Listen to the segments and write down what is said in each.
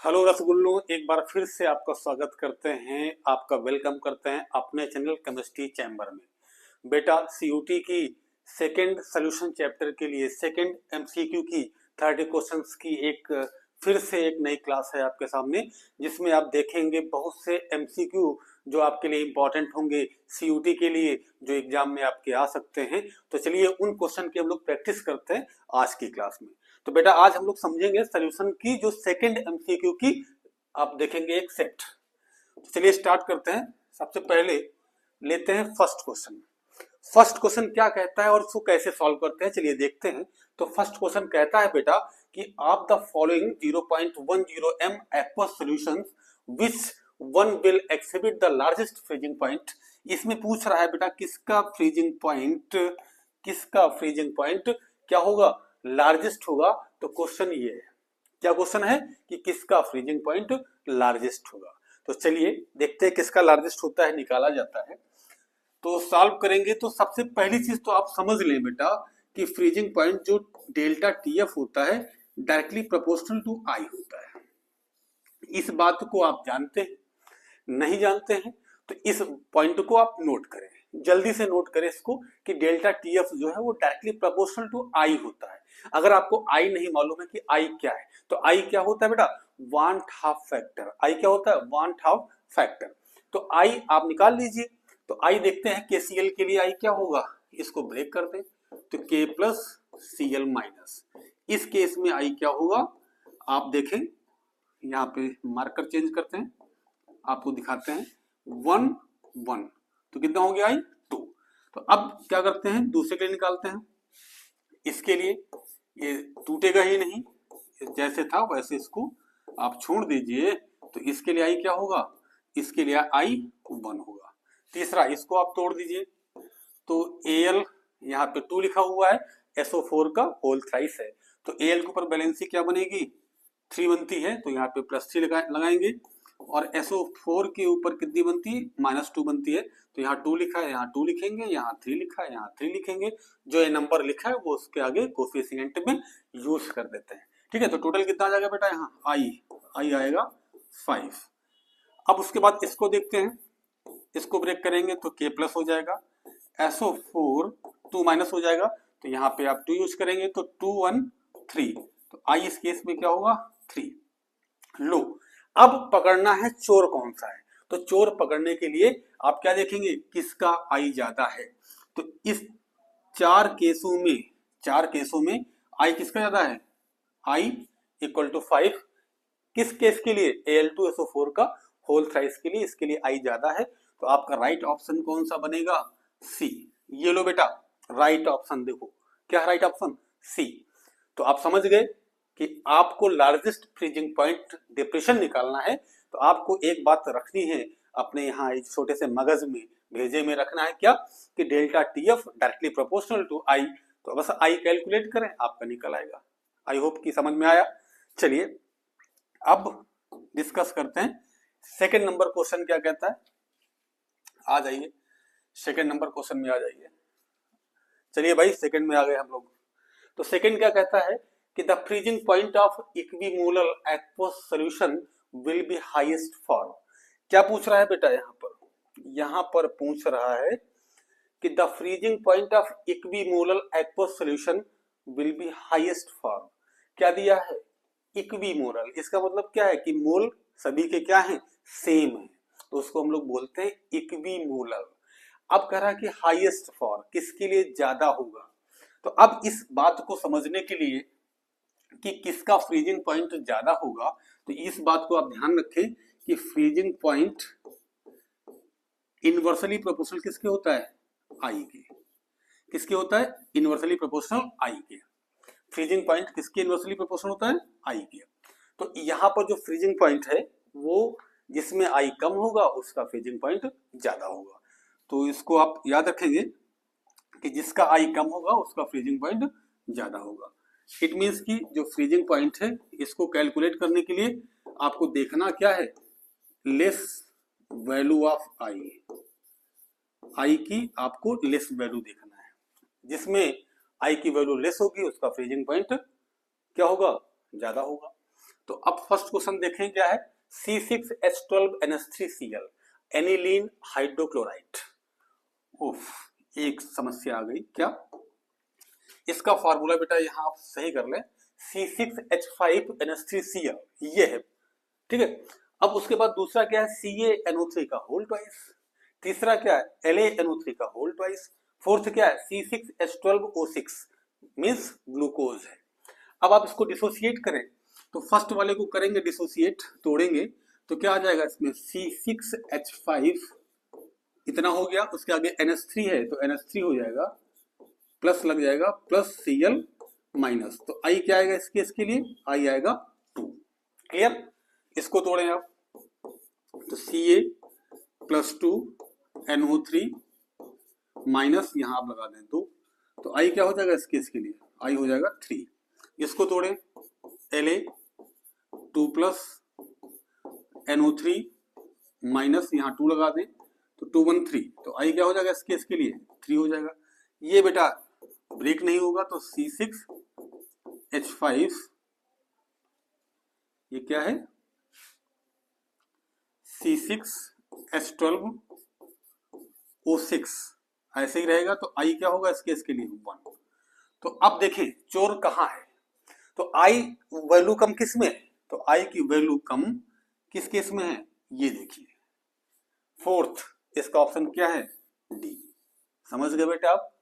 Hello रसगुल्लो, एक बार फिर से आपका स्वागत करते हैं, आपका वेलकम करते हैं अपने चैनल केमिस्ट्री चैम्बर में। बेटा सीयूटी की सेकंड सॉल्यूशन चैप्टर के लिए सेकंड एमसीक्यू की 30 क्वेश्चंस की एक फिर से एक नई क्लास है आपके सामने, जिसमें आप देखेंगे बहुत से एमसीक्यू जो आपके लिए इंपॉर्टेंट होंगे सीयूटी के लिए, जो एग्जाम में आपके आ सकते हैं। तो चलिए उन क्वेश्चन की हम लोग प्रैक्टिस करते हैं आज की क्लास में। तो बेटा आज हम लोग समझेंगे सॉल्यूशन की जो सेकंड एमसीक्यू की आप देखेंगे एक सेट। तो चलिए स्टार्ट करते हैं। सबसे पहले लेते हैं फर्स्ट क्वेश्चन। फर्स्ट क्वेश्चन क्या कहता है और उसको कैसे सॉल्व करते हैं चलिए देखते हैं। तो फर्स्ट क्वेश्चन कहता है बेटा कि आप the following 0.10 m aqueous solutions which one will exhibit the largest freezing point। इसमें पूछ रहा है बेटा किसका फ्रीजिंग पॉइंट क्या होगा, लार्जेस्ट होगा। तो क्वेश्चन ये है, क्या क्वेश्चन है कि किसका फ्रीजिंग पॉइंट लार्जेस्ट होगा। तो चलिए देखते हैं किसका लार्जेस्ट होता है, निकाला जाता है। तो सॉल्व करेंगे तो सबसे पहली चीज तो आप समझ लें बेटा कि फ्रीजिंग पॉइंट जो डेल्टा टीएफ होता है डायरेक्टली प्रोपोर्शनल टू आई होता है। इस बात को आप जानते हैं, नहीं जानते हैं तो इस पॉइंट को आप नोट करें, जल्दी से नोट करें इसको कि डेल्टा टीएफ जो है वो डायरेक्टली प्रोपोर्शनल टू आई होता है। अगर आपको आई नहीं मालूम है कि आई क्या है, तो आई क्या होता है बेटा, 1/2 फैक्टर। आई क्या होता है, 1/2 फैक्टर। तो आई आप निकाल लीजिए। तो आई देखते हैं केसीएल के लिए आई क्या होगा, इसको ब्रेक कर दें तो के प्लस सीएल माइनस। इस केस में आई क्या होगा, आप देखें यहाँ पे मार्कर चेंज करते हैं, आपको दिखाते हैं 1 1। तो कितना हो गया आई 2। तो अब क्या करते हैं, दूसरे के लिए निकालते हैं। इसके लिए ये टूटेगा ही नहीं, जैसे था वैसे इसको आप छोड़ दीजिए। तो इसके लिए आई क्या होगा, इसके लिए आई 1 होगा। तीसरा इसको आप तोड़ दीजिए तो एल यहाँ पे 2 लिखा हुआ है, SO4 का होल थ्राइस है। तो एल के ऊपर बैलेंसी क्या बनेगी, 3 बनती है, तो यहाँ पे +3 लगाएंगे। और SO4 के ऊपर कितनी बनती है, -2 बनती है। तो यहाँ 2 लिखा है, यहाँ 2 लिखेंगे, यहाँ 3 लिखा है, यहाँ 3 लिखेंगे। जो ये नंबर लिखा है वो उसके आगे कोफिशिएंट में यूज कर देते हैं। ठीक है, तो टोटल कितना आ जाएगा बेटा, यहाँ आई आएगा 5। अब उसके बाद इसको देखते हैं, इसको ब्रेक करेंगे तो K प्लस हो जाएगा, SO4 2 माइनस हो जाएगा। तो यहाँ पे आप 2 यूज करेंगे तो 2 1 3। तो आई इस केस में क्या होगा 3। लो अब पकड़ना है चोर कौन सा है। तो चोर पकड़ने के लिए आप क्या देखेंगे, किसका आई ज्यादा है। तो इस चार केसों में आई किसका ज्यादा है, आई इक्वल टू 5। किस केस के लिए, Al2SO4 का होल थ्राइस के लिए, इसके लिए आई ज्यादा है। तो आपका राइट ऑप्शन कौन सा बनेगा, सी। ये लो बेटा राइट ऑप्शन, देखो क्या राइट ऑप्शन, सी। तो आप समझ गए कि आपको लार्जेस्ट फ्रीजिंग पॉइंट डिप्रेशन निकालना है तो आपको एक बात रखनी है अपने यहाँ एक छोटे से मगज में, भेजे में रखना है क्या, कि delta TF directly proportional to I. तो बस आई कैलकुलेट करें, आपका निकल आएगा। आई होप कि समझ में आया। चलिए अब डिस्कस करते हैं सेकंड नंबर क्वेश्चन क्या कहता है। आ जाइए सेकंड नंबर क्वेश्चन में आ जाइए। चलिए भाई सेकंड में आ गए हम लोग। तो सेकंड क्या कहता है कि the freezing point of equimolar aqueous solution will be highest for. क्या पूछ रहा है बेटा, यहाँ पर पूछ रहा है कि the freezing point of equimolar aqueous solution will be highest for. क्या दिया है, इक्विमोलर। इसका मतलब क्या है कि मोल सभी के क्या हैं, सेम है, तो उसको हम लोग बोलते हैं इक्विमोलर। अब कह रहा है कि हाईएस्ट फॉर, किसके लिए ज्यादा होगा। तो अब इस बात को समझने के लिए कि किसका फ्रीजिंग पॉइंट ज्यादा होगा, तो इस बात को आप ध्यान रखें कि फ्रीजिंग पॉइंट इनवर्सली प्रोपोर्शनल किसके होता है, आई के। किसके होता है, इनवर्सली प्रोपोर्शनल आई के। फ्रीजिंग पॉइंट किसके इनवर्सली प्रोपोर्शनल होता है, आई के। तो यहाँ पर जो फ्रीजिंग पॉइंट है वो जिसमें आई कम होगा उसका फ्रीजिंग पॉइंट ज्यादा होगा। तो इसको आप याद रखेंगे कि जिसका आई कम होगा उसका फ्रीजिंग पॉइंट ज्यादा होगा। इट मीन्स कि जो फ्रीजिंग पॉइंट है इसको कैलकुलेट करने के लिए आपको देखना क्या है, लेस वैल्यू ऑफ आई की आपको लेस वैल्यू देखना है। जिसमें आई की वैल्यू लेस होगी उसका फ्रीजिंग पॉइंट क्या होगा, ज्यादा होगा। तो अब फर्स्ट क्वेश्चन देखें क्या है, C6H12NH3Cl एनिलीन हाइड्रोक्लोराइड। उफ, एक समस्या आ गई क्या, इसका फॉर्मूला बेटा यहां आप सही कर लें, C6H5NH3Cl ये है, ठीक है। अब उसके बाद दूसरा क्या है, CaNO3 का होल ट्वाइस, तीसरा क्या है, LaNO3 का होल ट्वाइस, फोर्थ क्या है, C6H12O6 मींस ग्लूकोज है। अब आप इसको डिसोसिएट करें तो फर्स्ट वाले को करेंगे डिसोसिएट, तोड़ेंगे तो क्या आ जाएगा इसमें, C6H5 इतना हो गया, उसके आगे NH3 है तो NH3 हो जाएगा, प्लस लग जाएगा प्लस Cl माइनस, तो I क्या आएगा इस केस के लिए, I आएगा 2। क्लियर, इसको तोड़ें आप तो Ca प्लस 2 NO3 माइनस यहां आप लगा दें 2, तो I क्या हो जाएगा इस केस के लिए, I हो जाएगा 3। इसको तोड़ें La 2 प्लस NO3 माइनस यहाँ 2 लगा दें तो 2 1 3, तो I क्या हो जाएगा इस केस के लिए 3 हो जाएगा। ये बेटा ब्रेक नहीं होगा तो C6H5 ये क्या है, C6H12O6 ऐसे ही रहेगा, तो I क्या होगा इस केस के लिए 1। तो अब देखें चोर कहाँ है, तो I वैल्यू कम किस में है, तो I की वैल्यू कम किस केस में है, ये देखिए फोर्थ, इसका ऑप्शन क्या है, डी। समझ गए बेटा आप,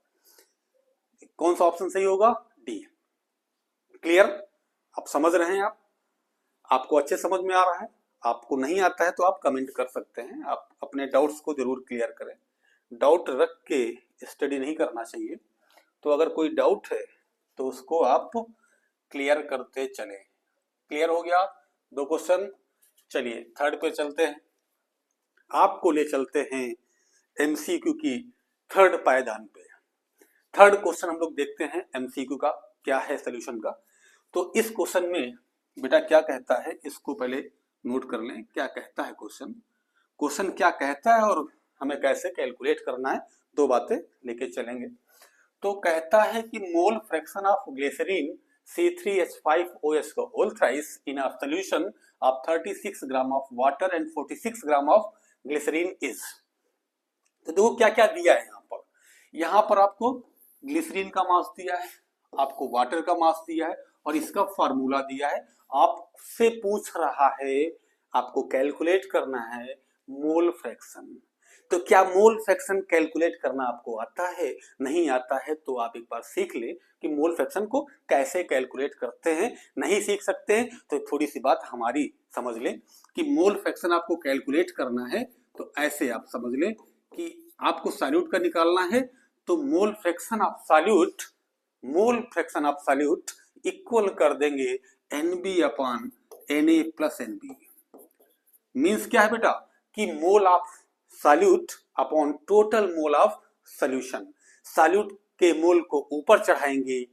कौन सा ऑप्शन सही होगा, डी। क्लियर, आप समझ रहे हैं, आपको अच्छे समझ में आ रहा है, आपको नहीं आता है तो आप कमेंट कर सकते हैं, आप अपने डाउट्स को जरूर क्लियर करें, डाउट रख के स्टडी नहीं करना चाहिए। तो अगर कोई डाउट है तो उसको आप क्लियर करते चलें। क्लियर हो गया 2 क्वेश्चन। चलिए थर्ड पे चलते हैं, आपको ले चलते हैं एमसीक्यू की थर्ड पायदान पे। थर्ड क्वेश्चन हम लोग देखते हैं एमसीक्यू का क्या है सॉल्यूशन का। तो इस क्वेश्चन में बेटा क्या कहता है, इसको पहले नोट कर लें, क्या कहता है क्वेश्चन, क्वेश्चन क्या कहता है और हमें कैसे कैलकुलेट करना है, 2 बातें लेके चलेंगे। तो कहता है कि mole fraction of glycerine C3H5OH का whole thrice in a solution of 36 gram of water and 46 gram of glycerine is. तो देखो क्या क्या दिया है यहाँ पर आपको ग्लिसरीन का मास दिया है, आपको वाटर का मास दिया है और इसका फार्मूला दिया है। आपसे पूछ रहा है, आपको कैलकुलेट करना है मोल फ्रैक्शन। तो क्या मोल फ्रैक्शन कैलकुलेट करना आपको आता है, नहीं आता है तो आप एक बार सीख ले कि मोल फ्रैक्शन को कैसे कैलकुलेट करते हैं। नहीं सीख सकते हैं तो थोड़ी सी बात हमारी समझ लें कि मोल फ्रैक्शन आपको कैलकुलेट करना है तो ऐसे आप समझ लें कि आपको सॉल्यूट का निकालना है, तो mole fraction of solute equal कर देंगे NB upon Na plus NB। Means क्या है बेटा कि mole of solute upon total mole of solution. Solute के मोल को ऊपर चढ़ाएंगे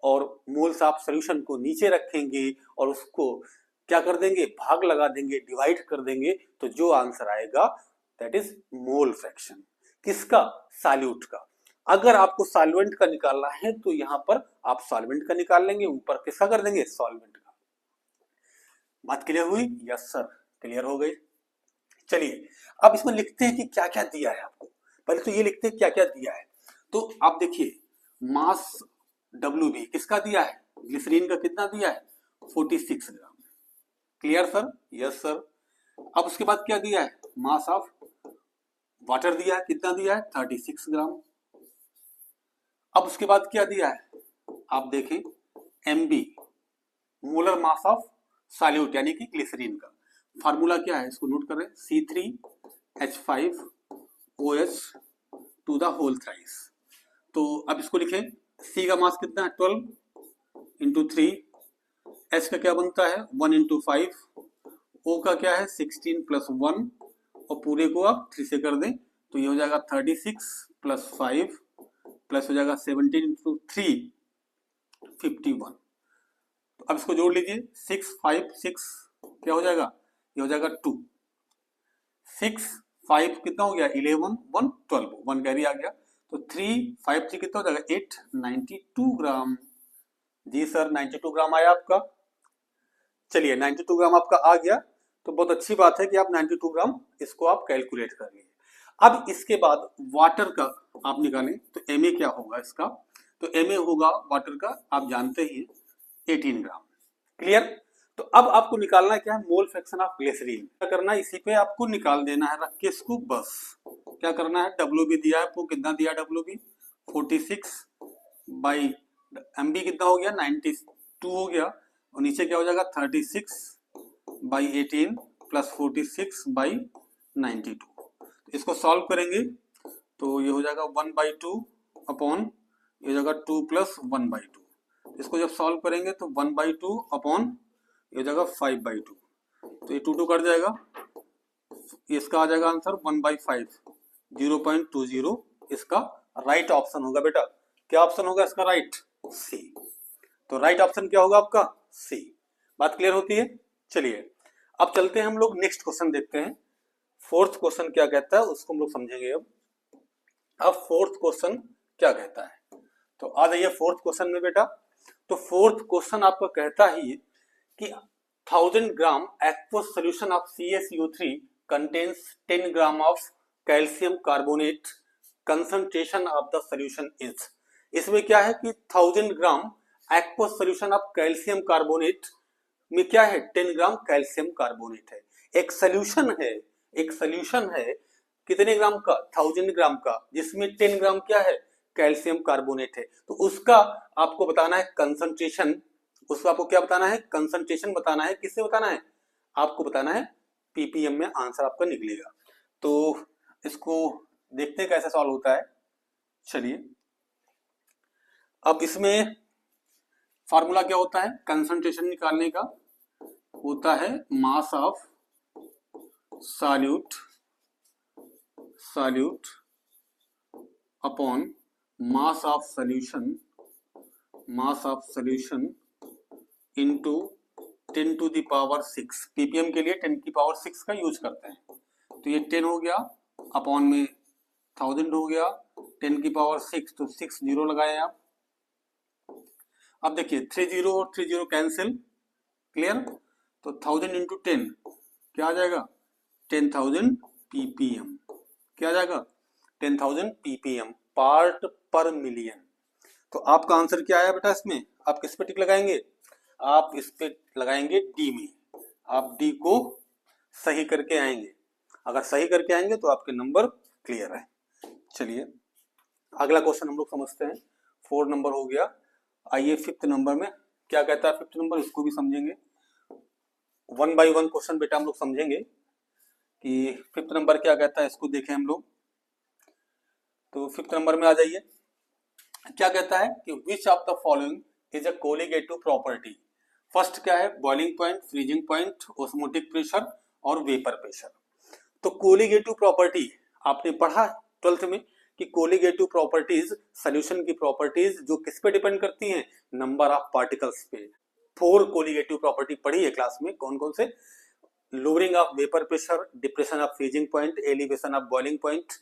और मोल्स ऑफ सॉल्यूशन को नीचे रखेंगे और उसको क्या कर देंगे, भाग लगा देंगे, डिवाइड कर देंगे, तो जो आंसर आएगा दैट इज मोल फ्रैक्शन। किसका, सॉल्यूट का। अगर आपको सॉल्वेंट का निकालना है तो यहां पर आप सॉल्वेंट का निकाल लेंगे, ऊपर किसका कर देंगे, सॉल्वेंट का। बात क्लियर हुई, यस सर, क्लियर हो गई। चलिए अब इसमें लिखते हैं कि क्या क्या दिया है आपको, पहले तो ये लिखते हैं क्या क्या दिया है। तो आप देखिए मास WB किसका दिया है, ग्लिसरीन का कितना दिया है, 46 gram. Clear sir, yes sir. अब उसके बाद क्या दिया है, मास ऑफ वाटर दिया है, कितना दिया है, 36 ग्राम। अब उसके बाद क्या दिया है, आप देखें MB molar mass of solute यानी कि ग्लिसरीन का। फार्मूला क्या है, इसको नोट करें, C3H5OH to the whole thrice. तो अब इसको लिखें, C का मास कितना है 12 इंटू 3, H का क्या बनता है 1 इंटू 5, O का क्या है 16 प्लस 1 और पूरे को आप 3 से कर दें तो ये हो जाएगा 36 प्लस 5 प्लस हो जाएगा 17 इंटू 3 51। तो अब इसको जोड़ लीजिए 6 5 6 क्या हो जाएगा, ये हो जाएगा 2, 6 5 कितना हो गया 11 1 12, 1 कैरी आ गया तो 3 5 3 कितना हो जाएगा 8 92 ग्राम। जी सर 92 ग्राम आया आपका। चलिए 92 ग्राम आपका आ गया, तो बहुत अच्छी बात है कि आप 92 ग्राम इसको आप कैलकुलेट कर लिए। अब इसके बाद वाटर का आप निकालें तो एमए क्या होगा इसका, तो एमए होगा वाटर का, आप जानते ही 18 ग्राम। क्लियर। तो अब आपको निकालना क्या है, मोल फ्रैक्शन ऑफ ग्लिसरीन। क्या करना है, इसी पे आपको निकाल देना है रख के इसको, बस क्या करना है, डब्ल्यू बी दिया है आपको, कितना दिया W B 46 by M B कितना हो गया 92 हो गया, और नीचे क्या हो जाएगा 36 बाई 18 प्लस 46 बाई 92। तो इसको सॉल्व करेंगे तो ये हो जाएगा 1/2 अपॉन, ये हो जाएगा 2 प्लस 1/2। इसको जब सॉल्व करेंगे तो 1/2 अपॉन ये हो जाएगा 5/2, तो ये 2 कट जाएगा, इसका आ जाएगा आंसर 1/5, 0.20 इसका राइट ऑप्शन होगा बेटा। क्या ऑप्शन होगा इसका राइट, सी। तो राइट ऑप्शन क्या होगा आपका, सी। बात क्लियर होती है। चलिए अब चलते हैं हम लोग नेक्स्ट क्वेश्चन देखते हैं, फोर्थ क्वेश्चन क्या कहता है उसको हम लोग समझेंगे। अब फोर्थ क्वेश्चन क्या कहता है, तो आ जाइए फोर्थ क्वेश्चन में बेटा। तो फोर्थ क्वेश्चन आपका कहता ही कि 1000 ग्राम aqueous solution of CaCO3 contains 10 gram of calcium carbonate, concentration of the solution is। इसमें क्या है कि 1000 ग्राम aqueous solution of calcium carbonate में क्या है 10 ग्राम कैल्शियम कार्बोनेट है। एक सोल्यूशन है, एक सोल्यूशन है कितने ग्राम का, 1000 ग्राम का, जिसमें 10 ग्राम क्या है कैल्शियम कार्बोनेट है। तो उसका आपको बताना है कंसंट्रेशन, उसको आपको क्या बताना है, कंसंट्रेशन बताना है। किससे बताना है, आपको बताना है पीपीएम में आंसर आपका निकलेगा। तो इसको देखते हैं कैसे सॉल्व होता है। चलिए अब इसमें फार्मूला क्या होता है, कंसंट्रेशन निकालने का होता है mass of solute upon mass of solution into 10 to the power 6। PPM के लिए 10 की पावर 6 का यूज करते हैं। तो ये 10 हो गया अपॉन में 1000 हो गया, 10 की पावर 6 तो 6 जीरो लगाए आप। अब देखिए 3 जीरो और 3 जीरो कैंसिल, क्लियर। तो 1000 इंटू 10 क्या आ जाएगा 10,000 पीपीएम, क्या आ जाएगा 10,000 पीपीएम पार्ट पर मिलियन। तो आपका आंसर क्या आया बेटा, इसमें आप किस पे टिक लगाएंगे, आप इस पे लगाएंगे डी में, आप डी को सही करके आएंगे। अगर सही करके आएंगे तो आपके नंबर क्लियर है। चलिए अगला क्वेश्चन हम लोग समझते हैं। 4 नंबर हो गया, आइए 5th नंबर में क्या कहता है। 5th नंबर इसको भी समझेंगे, 1 बाई 1 क्वेश्चन बेटा हम लोग समझेंगे कि 5th नंबर क्या कहता है, इसको देखें हम लोग। तो 5th नंबर में आ जाइए, क्या कहता है कि विच of the following is a colligative property. First क्या है, boiling point, freezing point, osmotic pressure और वेपर प्रेशर। तो कोलिगेटिव प्रॉपर्टी आपने पढ़ा 12th में कि कोलिगेटिव प्रॉपर्टीज सॉल्यूशन की प्रॉपर्टीज जो किस पे डिपेंड करती हैं, नंबर ऑफ पार्टिकल्स पे। 4 कोलिगेटिव प्रॉपर्टी पढ़ी है क्लास में, कौन कौन से, lowering of vapour pressure, depression of freezing point, elevation of boiling point,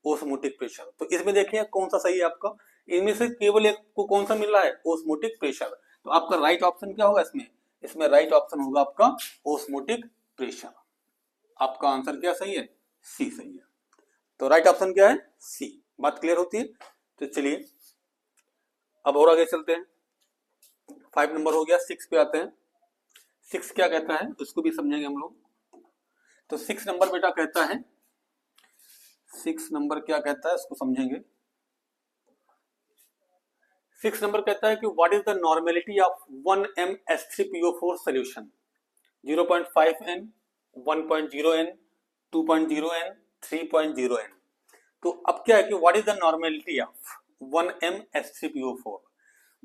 osmotic pressure. तो इसमें देखिए कौन सा सही है आपका, इनमें से केवल एक को कौन सा मिल रहा है, ओस्मोटिक प्रेशर। तो आपका राइट ऑप्शन क्या होगा इसमें, इसमें राइट ऑप्शन होगा आपका ओस्मोटिक प्रेशर। आपका आंसर क्या सही है, सी सही है। तो राइट ऑप्शन क्या है, सी। बात क्लियर होती है। तो चलिए अब और आगे चलते हैं। 5 नंबर हो गया, 6 पे आते हैं। 6 क्या कहता है उसको भी समझेंगे हम लोग। तो 6 नंबर बेटा कहता है, 6 नंबर क्या कहता है उसको समझेंगे। 6 नंबर कहता है कि what is the normality of 1m H3PO4 solution, 0.5n, 1.0n, 2.0n, 3.0n। तो अब क्या है कि what is the normality of 1m H3PO4।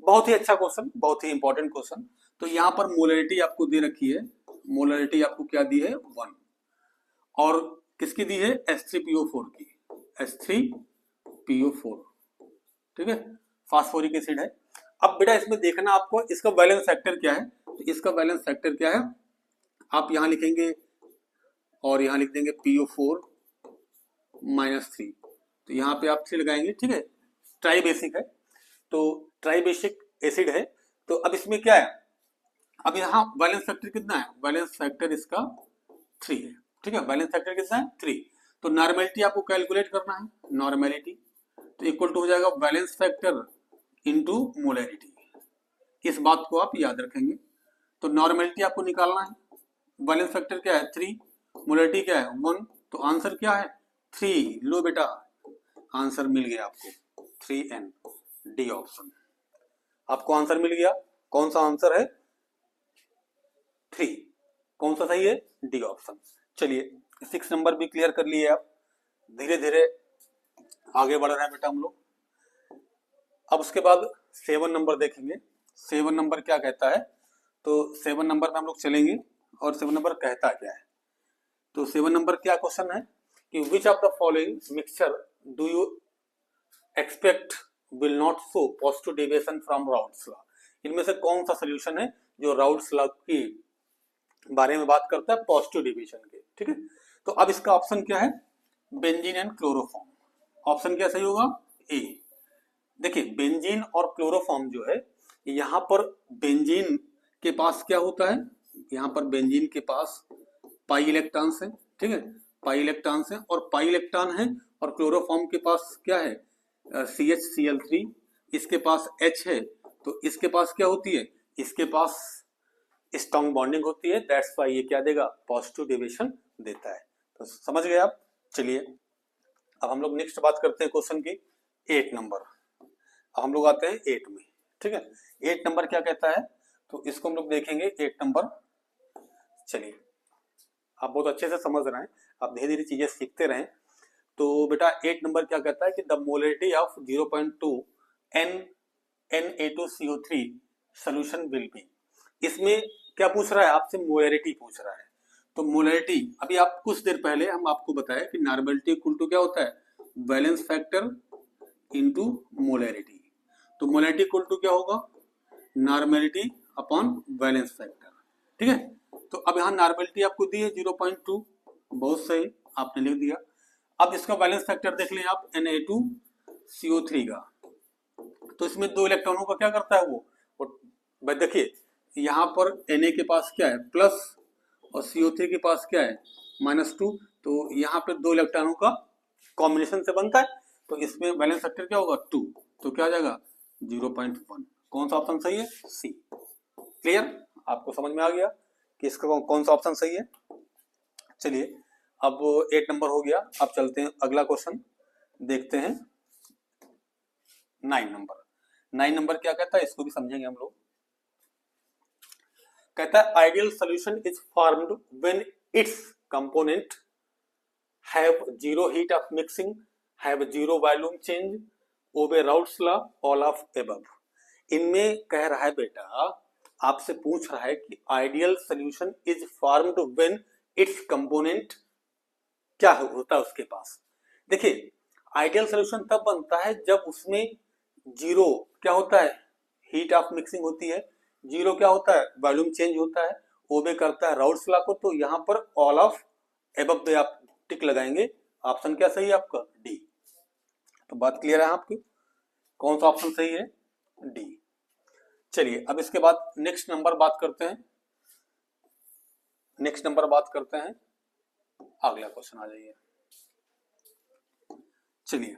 बहुत ही अच्छा क्वेश्चन, बहुत ही इंपॉर्टेंट क्वेश्चन। तो यहाँ पर मोलरिटी आपको दे रखी है, मोलरिटी आपको क्या दी है 1, और किसकी दी है H3PO4 की, H3PO4, ठीक है, फास्फोरिक एसिड है। अब बेटा इसमें देखना आपको इसका वैलेंस फैक्टर क्या है। तो इसका वैलेंस फैक्टर क्या है, आप यहां लिखेंगे और यहां लिख देंगे PO4 -3। तो यहाँ पे आप 3 लगाएंगे, ठीक है। ट्राई बेसिक है, तो ट्राई बेसिक एसिड है। तो अब इसमें क्या है, अब यहाँ बैलेंस फैक्टर कितना है, बैलेंस फैक्टर इसका 3 है, ठीक है, बैलेंस फैक्टर कितना है 3। तो नॉर्मेलिटी आपको कैलकुलेट करना है, नॉर्मेलिटी तो इक्वल टू हो जाएगा बैलेंस फैक्टर इंटू मोलैरिटी, इस बात को आप याद रखेंगे। तो नॉर्मेलिटी आपको निकालना है, बैलेंस फैक्टर क्या है 3, मोलैरिटी क्या है 1, तो आंसर क्या है 3। लो बेटा आंसर मिल गया आपको 3n, डी ऑप्शन आपको आंसर मिल गया। कौन सा आंसर है 3, कौन सा सही है डी ऑप्शन। चलिए 6 नंबर भी क्लियर कर लिए आप, धीरे धीरे आगे बढ़ रहे हैं बेटा हम लोग। अब उसके बाद 7 नंबर देखेंगे, 7 नंबर क्या कहता है, तो 7 नंबर में हम लोग चलेंगे और 7 नंबर कहता क्या है। तो 7 नंबर क्या क्वेश्चन है कि विच of the following mixture do you expect will not show positive deviation from Raoult's law. इनमें से कौन सा सोल्यूशन है जो राउल्ट्स लॉ की बारे में बात करता है पॉजिटिव डेविएशन के, ठीक है। तो अब इसका ऑप्शन क्या है, बेंजीन एंड क्लोरोफॉर्म। ऑप्शन क्या सही होगा ए। देखिए बेंजीन और क्लोरोफॉर्म जो है, यहाँ पर बेंजीन के पास क्या होता है, यहाँ पर बेंजीन के पास पाई इलेक्ट्रॉन्स है, ठीक है, पाई इलेक्ट्रॉन्स है और पाई इलेक्ट्रॉन है, और क्लोरोफॉर्म के पास क्या है CH Cl3, इसके पास H है, तो इसके पास क्या होती है, इसके पास स्ट्रॉन्ग बॉन्डिंग होती है, दैट्स वाई ये क्या देगा पॉजिटिव डेविएशन देता है। तो समझ गए आप। चलिए अब हम लोग नेक्स्ट बात करते हैं क्वेश्चन की 8 नंबर। अब हम लोग आते हैं 8 में, ठीक है। 8 नंबर क्या कहता है, तो इसको हम लोग देखेंगे 8 नंबर। चलिए आप बहुत अच्छे से समझ रहे हैं, आप धीरे धीरे चीजें सीखते रहें। तो बेटा 8 नंबर क्या कहता है कि the molarity of 0.2 Na2CO3 solution will be. इसमें क्या पूछ रहा है आपसे, मोलैरिटी पूछ रहा है। तो मोलैरिटी अभी आप कुछ देर पहले हम आपको बताया कि नॉर्मेलिटी इक्वल टू क्या होता है, बैलेंस फैक्टर इनटू मोलैरिटी। तो मोलैरिटी इक्वल टू क्या होगा, नॉर्मेलिटी अपॉन बैलेंस फैक्टर, ठीक है। तो अब यहाँ नॉर्मेलिटी आपको दी है 0.2, बहुत सही आपने लिख दिया। अब इसका बैलेंस फैक्टर देख लें आप Na2CO3 का, तो इसमें 2 इलेक्ट्रॉनों का क्या करता है वो देखिए यहाँ पर Na के पास क्या है प्लस और CO3 के पास क्या है -2, तो यहाँ पे 2 इलेक्ट्रॉनों का कॉम्बिनेशन से बनता है, तो इसमें बैलेंस फैक्टर क्या होगा 2, तो क्या आ जाएगा 0.1। कौन सा ऑप्शन सही है सी। क्लियर, आपको समझ में आ गया कि इसका कौन सा ऑप्शन सही है। चलिए अब 8 नंबर हो गया, अब चलते हैं अगला क्वेश्चन देखते हैं 9 नंबर। 9 नंबर क्या कहता है इसको भी समझेंगे हम लोग। कहता है ideal solution is formed when its component have zero heat of mixing, have zero volume change, obey Raoult's law, all of above. इनमें कह रहा है बेटा, आपसे पूछ रहा है कि ideal solution is formed when its component क्या होता है उसके पास। देखिए आइडियल सॉल्यूशन तब बनता है जब उसमें जीरो क्या होता है, हीट ऑफ मिक्सिंग होती है, जीरो क्या होता है वॉल्यूम चेंज होता है, ओबे करता है राउल्ट्स लॉ को। तो यहाँ पर ऑल ऑफ एबव पे आप टिक लगाएंगे। ऑप्शन क्या सही है आपका डी। तो बात क्लियर है आपकी, कौन सा ऑप्शन सही है डी। चलिए अब इसके बाद नेक्स्ट नंबर बात करते हैं, नेक्स्ट नंबर बात करते हैं, अगला क्वेश्चन आ जाइए। चलिए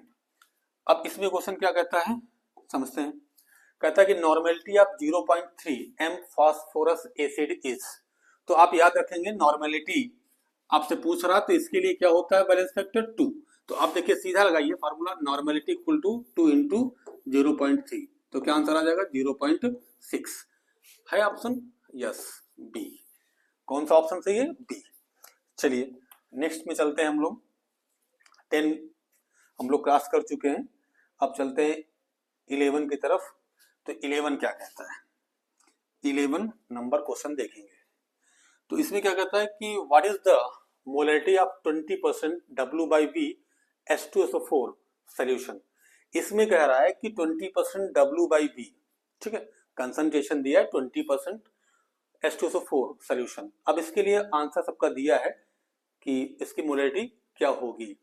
अब इसमें क्वेश्चन क्या कहता है समझते हैं। कहता है कि normality of 0.3 m phosphorus acid is. तो आप याद रखेंगे नॉर्मेलिटी आपसे पूछ रहा, तो इसके लिए क्या होता है बैलेंस फैक्टर 2। तो आप देखिए सीधा लगाइए formula, normality equal to 2 into 0.3, तो क्या आंसर आ जाएगा 0.6 है ऑप्शन यस बी। कौन सा ऑप्शन सही है बी। चलिए नेक्स्ट में चलते हैं हम लोग, 10 हम लोग क्रॉस कर चुके हैं, अब चलते हैं 11 की तरफ। तो 11 क्या कहता है, 11 नंबर क्वेश्चन देखेंगे। तो इसमें क्या कहता है कि what is the molarity of 20% W/V H2SO4 solution. इसमें कह रहा है कि 20% W/V, ठीक है, कंसंट्रेशन दिया है 20% H2SO4 सॉल्यूशन। अब इसके लिए आंसर सबका दिया है कि इसकी मोलैरिटी क्या होगी।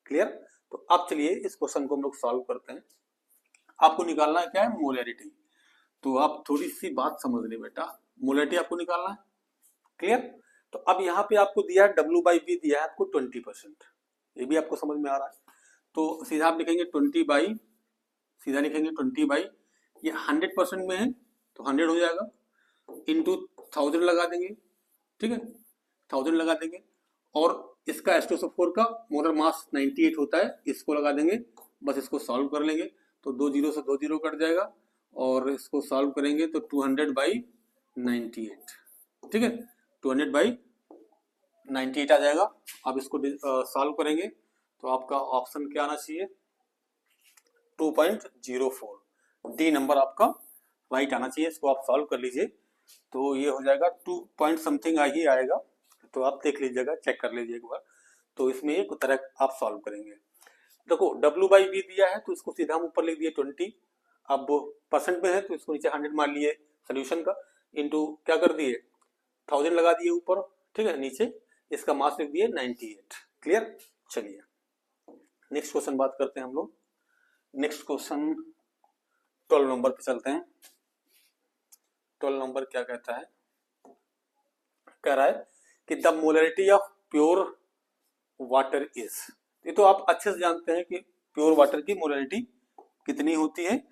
क्लियर, तो अब चलिए इस क्वेश्चन को हम लोग सॉल्व करते हैं। आपको निकालना क्या है मोलैरिटी। तो आप थोड़ी सी बात समझ ले बेटा, मोलरिटी आपको निकालना है। क्लियर? तो अब यहाँ पे आपको दिया है W/V दिया है आपको 20%, ये भी आपको समझ में आ रहा है। तो सीधा आप लिखेंगे 20/, ये 100% में है तो 100 हो जाएगा, इंटू 1000 लगा देंगे, ठीक है, 1000 लगा देंगे। और इसका H2SO4 का मोलर मास 98 होता है, इसको लगा देंगे, बस इसको सॉल्व कर लेंगे तो 2 0 से 2 0 कट जाएगा, और इसको सॉल्व करेंगे तो 200/98, ठीक है, 200/98 आ जाएगा। अब इसको सॉल्व करेंगे तो आपका ऑप्शन क्या आना चाहिए, 2.04, डी नंबर आपका राइट आना चाहिए। इसको आप सॉल्व कर लीजिए तो ये हो जाएगा 2 पॉइंट समथिंग ही आएगा, तो आप देख लीजिएगा, चेक कर लीजिए एक बार। तो इसमें एक तरह आप सॉल्व करेंगे। देखो W/V दिया है तो इसको सीधा हम ऊपर लिख दिए 20, अब परसेंट में है तो इसको नीचे 100 मान लिए सोल्यूशन का, इंटू क्या कर दिए 1000 लगा दिए ऊपर, ठीक है, नीचे इसका मास लिख दिए 98। क्लियर? चलिए नेक्स्ट क्वेश्चन बात करते हैं हम लोग। नेक्स्ट क्वेश्चन 12 नंबर पे चलते हैं। 12 नंबर क्या कहता है, कह रहा है कि the molarity of pure water is, ये तो आप अच्छे से जानते हैं कि प्योर वाटर की मोलरिटी कितनी होती है,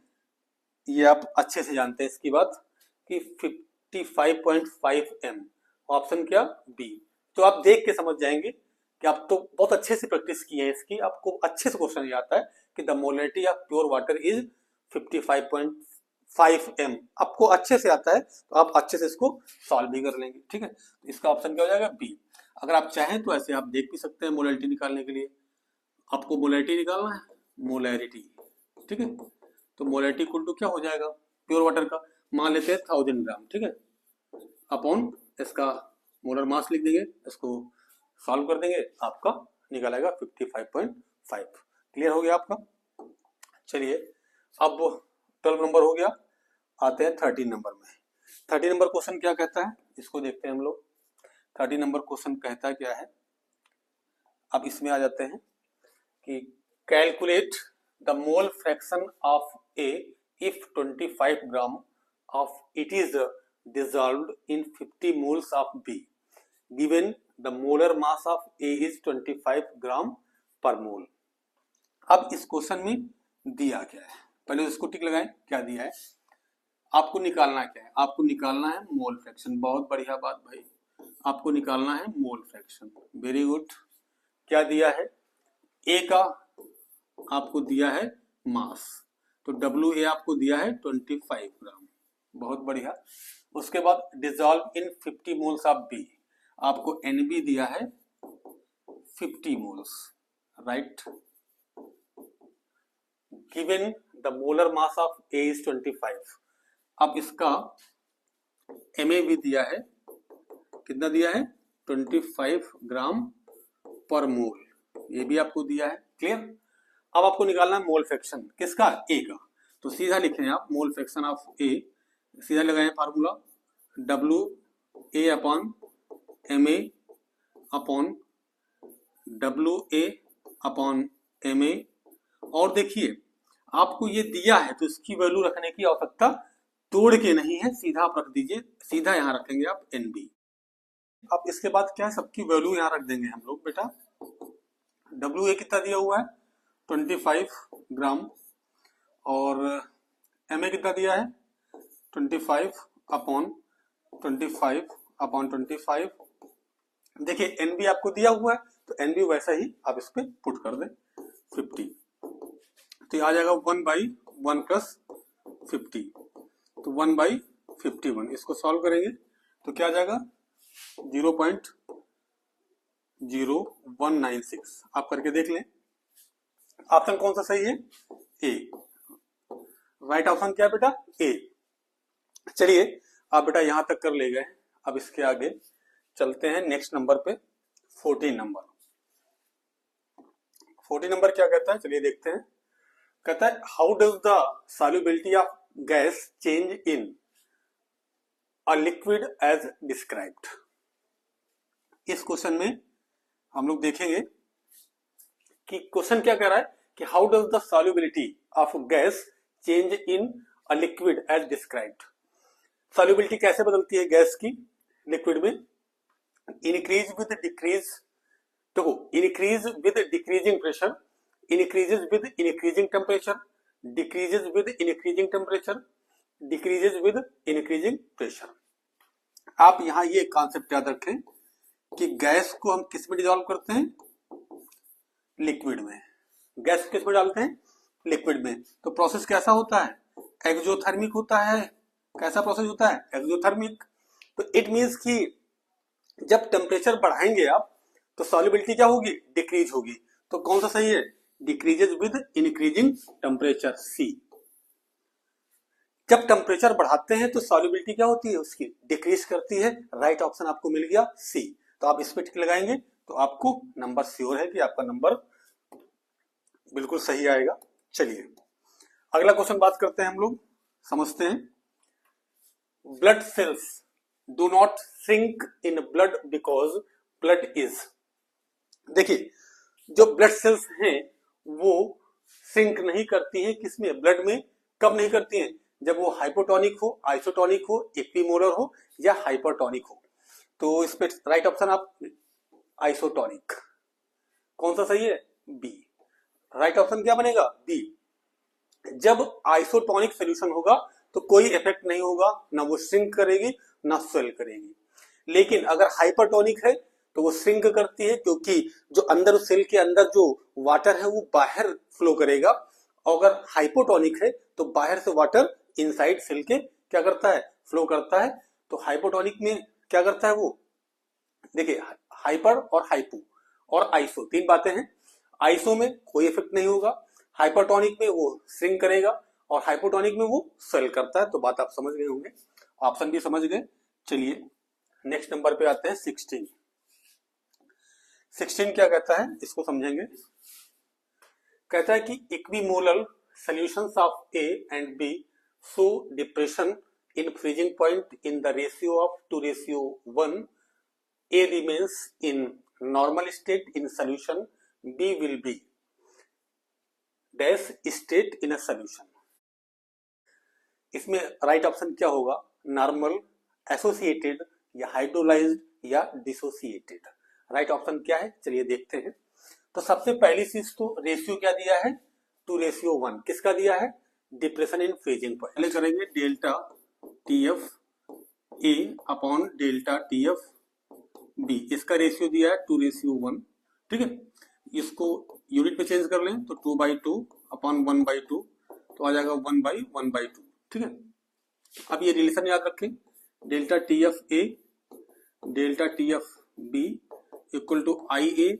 ये आप अच्छे से जानते हैं। इसकी बात कि 55.5 m, ऑप्शन क्या बी। तो आप देख के समझ जाएंगे कि आप तो बहुत अच्छे से प्रैक्टिस की है इसकी, आपको अच्छे से क्वेश्चन आता है कि the molarity of pure water is 55.5 m, आपको अच्छे से आता है तो आप अच्छे से इसको सॉल्व भी कर लेंगे, ठीक है। तो इसका ऑप्शन क्या हो जाएगा बी। अगर आप चाहें तो ऐसे आप देख भी सकते हैं, मोलरिटी निकालने के लिए आपको मोलरिटी निकालना है, मोलरिटी, ठीक है। तो मोलरिटी इक्वल टू क्या हो जाएगा प्योर वाटर का, मान लेते हैं 1000 ग्राम, ठीक है, अपॉन इसका मोलर मास लिख देंगे, इसको सॉल्व कर देंगे, आपका निकल आएगा 55.5। क्लियर हो गया आपका? चलिए अब 12 नंबर हो गया, आते हैं 13 नंबर में। 13 नंबर क्वेश्चन क्या कहता है, इसको देखते हैं हम लोग। 13 नंबर क्वेश्चन कहता क्या है, अब इसमें आ जाते हैं कि calculate the mole fraction of A if 25 gram of it is dissolved in 50 moles of B, given the molar mass of A is 25 ग्राम पर मोल। अब इस क्वेश्चन में दिया क्या है, पहले इसको टिक लगाएं, क्या दिया है, आपको निकालना क्या है, आपको निकालना है मोल फ्रैक्शन। बहुत बढ़िया बात भाई, आपको निकालना है मोल फ्रैक्शन, वेरी गुड। क्या दिया है, ए का आपको दिया है मास, तो WA आपको दिया है 25 ग्राम, बहुत बढ़िया। उसके बाद dissolve in 50 moles of B, आपको NB दिया है 50 moles, right. Given the molar mass of A is 25, अब इसका MA भी दिया है, कितना दिया है 25 ग्राम पर मोल, ये भी आपको दिया है। क्लियर? अब आपको निकालना है मोल फ्रैक्शन किसका, ए का। तो सीधा लिख रहे हैं आप मोल फ्रैक्शन ऑफ ए, सीधा लगाए formula WA upon MA upon WA upon MA। और देखिए आपको ये दिया है तो इसकी वैल्यू रखने की आवश्यकता तोड़ के नहीं है, सीधा आप रख दीजिए, सीधा यहाँ रखेंगे आप NB। अब इसके बाद क्या है, सबकी वैल्यू यहाँ रख देंगे हम लोग बेटा। WA कितना दिया हुआ है 25 ग्राम, और MA कितना दिया है 25 अपॉन 25। देखिए NB आपको दिया हुआ है तो NB वैसा ही आप इस पे पुट कर दें 50, तो ये आ जाएगा 1/1 प्लस 50, तो 1/51। इसको सॉल्व करेंगे तो क्या आ जाएगा 0.0196। आप करके देख लें, ऑप्शन कौन सा सही है, ए। राइट ऑप्शन क्या है बेटा, ए। चलिए आप बेटा यहां तक कर ले गए, अब इसके आगे चलते हैं नेक्स्ट नंबर पे, 14 नंबर। 14 नंबर क्या कहता है, चलिए देखते हैं। कहता है how does the solubility of gas change in a liquid as described. इस क्वेश्चन में हम लोग देखेंगे कि क्वेश्चन क्या कह रहा है कि how does the solubility of gas change in a liquid as described. Solubility कैसे बदलती है गैस की लिक्विड में? इंक्रीज विद डिक्रीज, देखो increase with decreasing pressure, increases with increasing temperature, decreases with increasing temperature, decreases with increasing pressure. आप यहां ये concept याद रखें कि गैस को हम किस में डिसॉल्व करते हैं? लिक्विड में। गैस किस में डालते हैं? लिक्विड में। तो प्रोसेस कैसा होता है? एक्सोथर्मिक होता है। कैसा प्रोसेस होता है? एक्सोथर्मिक। तो इट मींस कि जब टेम्परेचर बढ़ाएंगे आप तो सॉल्युबिलिटी क्या होगी? डिक्रीज होगी। तो कौन सा सही है? डिक्रीजेज विद इंक्रीजिंग टेम्परेचर, सी। जब टेम्परेचर बढ़ाते हैं तो सॉल्युबिलिटी क्या होती है? उसकी डिक्रीज करती है। राइट ऑप्शन आपको मिल गया, सी। तो आप इस पे टिक लगाएंगे तो आपको नंबर श्योर है कि आपका नंबर बिल्कुल सही आएगा। चलिए अगला क्वेश्चन बात करते हैं, हम लोग समझते हैं। Blood cells do not sink in blood because blood is, देखिए जो ब्लड सेल्स हैं वो सिंक नहीं करती हैं किसमें? ब्लड में। कब नहीं करती हैं? जब वो हाइपोटोनिक हो, आइसोटोनिक हो, इक्विमोलर हो या हाइपरटोनिक हो। तो इस पे राइट ऑप्शन आप आइसोटोनिक। कौन सा सही है? बी। राइट ऑप्शन क्या बनेगा? बी। जब आइसोटोनिक सोल्यूशन होगा तो कोई इफेक्ट नहीं होगा, ना वो श्रिंक करेगी ना स्वेल करेगी। लेकिन अगर हाइपरटोनिक है तो वो श्रिंक करती है, क्योंकि जो अंदर सेल के अंदर जो वाटर है वो बाहर फ्लो करेगा। और अगर हाइपोटोनिक है तो बाहर से वाटर इनसाइड सेल के क्या करता है? फ्लो करता है। तो हाइपोटोनिक में क्या करता है वो? देखिए हाइपर और हाइपो और आइसो, तीन बातें हैं। आइसो में कोई इफेक्ट नहीं होगा, हाइपरटोनिक में वो श्रिंक करेगा और हाइपोटोनिक में वो स्वेल करता है। तो बात आप समझ गए होंगे, ऑप्शन भी समझ गए। चलिए नेक्स्ट नंबर पे आते हैं, 16। 16 क्या कहता है इसको समझेंगे। कहता है कि equimolar solutions of A and B show depression in freezing point in the ratio of 2:1। A remains in normal state in solution, B will be dash state in a solution। इसमें राइट ऑप्शन क्या होगा? Normal, associated या hydrolysed या dissociated. Right option क्या है? चलिए देखते हैं। तो सबसे पहली चीज तो रेशियो क्या दिया है? 2:1। किसका दिया है? Depression in freezing point. पहले करेंगे delta TF A upon delta TF B, इसका रेशियो दिया है 2:1। ठीक है, इसको यूनिट में चेंज कर लें तो 2/2 अपॉन 1/2 तो आ जाएगा 1/1/2। ठीक है, अब ये रिलेशन याद रखें, delta TF A delta TF B equal to IA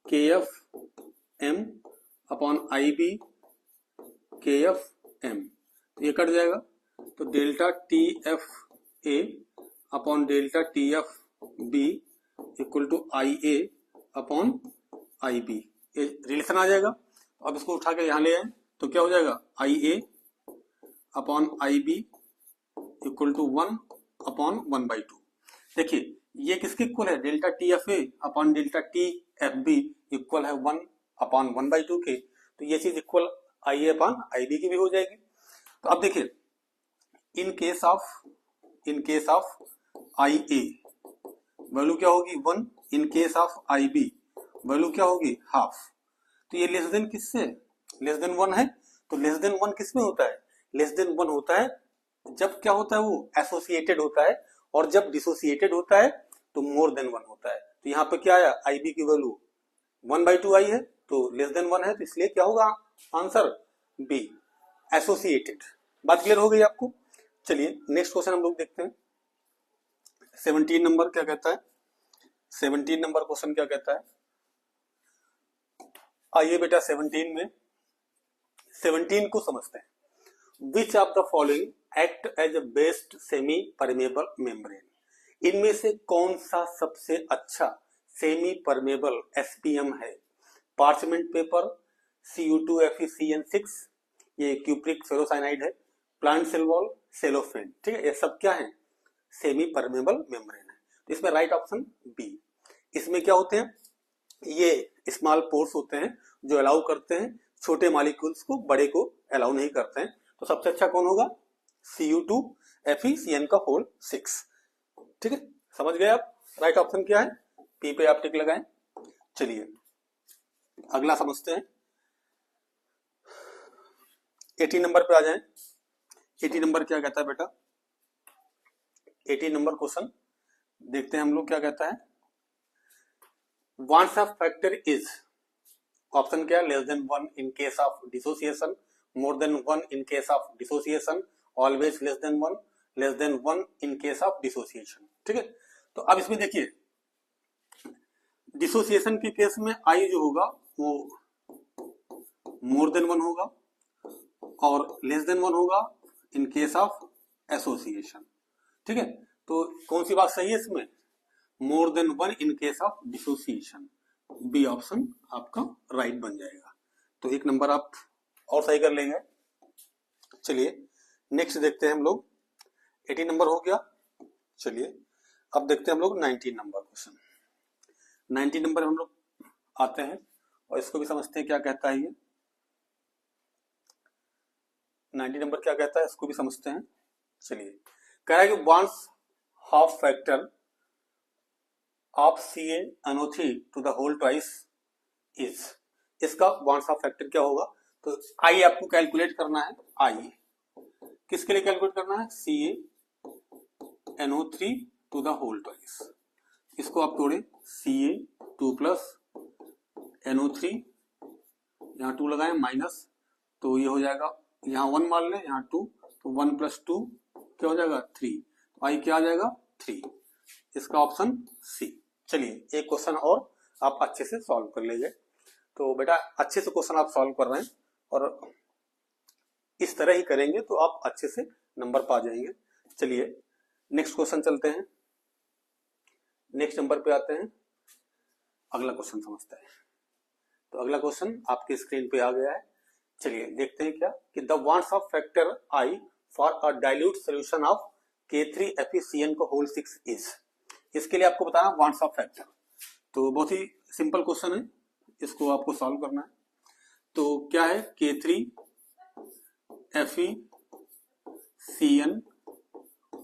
KF M upon IB KF M। तो ये कट जाएगा तो delta TF A upon delta TF B equal to IA upon IB, ये रिलेशन आ जाएगा। अब इसको उठा के यहां ले आए तो क्या हो जाएगा? IA upon IB equal to 1 upon 1/2। देखिए ये किसके इक्वल है? Delta TFA upon delta TFB equal है 1 अपॉन 1/2 के। तो ये चीज इक्वल IA अपॉन IB की भी हो जाएगी। तो अब देखिए इन केस ऑफ IA वैल्यू क्या होगी? 1। In case of IB value क्या होगी? हाफ। तो ये लेस देन किससे? लेस देन 1 है। तो लेस देन 1 किस में होता है? लेस देन 1 होता है जब क्या होता है? वो एसोसिएटेड होता है, और जब डिसोसिएटेड होता है तो मोर देन 1 होता है। तो यहाँ पे क्या आया? IB की वैल्यू 1/2 आई है, तो लेस देन 1 है, तो इसलिए क्या होगा आंसर? B, associated. बात क्लियर हो गई आपको? चलिए नेक्स्ट क्वेश्चन हम लोग देखते हैं। 17 नंबर क्या कहता है? 17 नंबर क्वेश्चन क्या कहता है? आइए बेटा 17 को समझते हैं। Which of the following act as a best semi permeable membrane, इनमें से कौन सा सबसे अच्छा सेमी परमेबल SPM है? पार्चमेंट पेपर, Cu2FeCN6, ये क्यूप्रिक फेरोसाइनाइड है, प्लांट सेल वॉल, सेलोफेन। ठीक है, ये सब क्या है? सेमी परमेबल मेम्ब्रेन है। तो इसमें राइट ऑप्शन बी। इसमें क्या होते हैं? ये स्मॉल पोर्स होते हैं जो अलाउ करते हैं छोटे मॉलिक्यूल्स को, बड़े को अलाउ नहीं करते हैं। तो सबसे अच्छा कौन होगा? Cu2FeCN का होल 6। ठीक है, समझ गए आप? राइट ऑप्शन क्या है? पी पे आप टिक लगाएं। चलिए अगला समझते हैं। 80 नंबर पे आ जाएं। 80 नंबर क्या कहता है बेटा? 80 नंबर क्वेश्चन देखते हैं हम लोग क्या कहता है। Van't Hoff factor is, option क्या है? Less than 1 in case of dissociation, more than 1 in case of dissociation, always less than 1 in case of dissociation. ठीक है, तो अब इसमें देखिए डिसोसिएशन के केस में आई जो होगा वो मोर देन 1 होगा और लेस देन 1 होगा इन केस ऑफ एसोसिएशन। ठीक है, तो कौन सी बात सही है इसमें? More than 1 in case of dissociation. B option आपका राइट बन जाएगा। तो एक नंबर आप और सही कर लेंगे। चलिए नेक्स्ट देखते हैं हम लोग। 80 नंबर हो गया। चलिए अब देखते हैं हम लोग 19 नंबर क्वेश्चन। 19 नंबर हम लोग आते हैं और इसको भी समझते हैं क्या कहता है ये। 90 नंबर क्या कहता है इसको भी समझते हैं। चलिए कह रहा है कि van't Hoff factor of CaNO3 to the whole twice is, इसका वंस हाफ फैक्टर क्या होगा? तो आई आपको कैलकुलेट करना है। आई किसके लिए कैलकुलेट करना है? CaNO3 to the whole twice. इसको आप तोड़े Ca2 प्लस NO3, यहाँ 2 लगाए माइनस, तो ये हो जाएगा, यहाँ 1 मान लें, यहाँ 2, तो 1 प्लस 2 क्या हो जाएगा? 3। तो आई क्या आ जाएगा? 3। इसका ऑप्शन सी। चलिए एक क्वेश्चन और आप अच्छे से सॉल्व कर लीजिए। तो बेटा अच्छे से क्वेश्चन आप सॉल्व कर रहे हैं और इस तरह ही करेंगे तो आप अच्छे से नंबर पा जाएंगे। चलिए नेक्स्ट क्वेश्चन चलते हैं। नेक्स्ट नंबर पे आते हैं, अगला क्वेश्चन समझते हैं। तो अगला क्वेश्चन आपकी स्क्रीन पे आ गया है। चलिए देखते हैं क्या कि the ones of factor I for a dilute solution of K3FeCN का होल 6 इज। इसके लिए आपको बताना वंस ऑफ फैक्टर। तो बहुत ही सिंपल क्वेश्चन है, इसको आपको सॉल्व करना है। तो क्या है? K3FeCN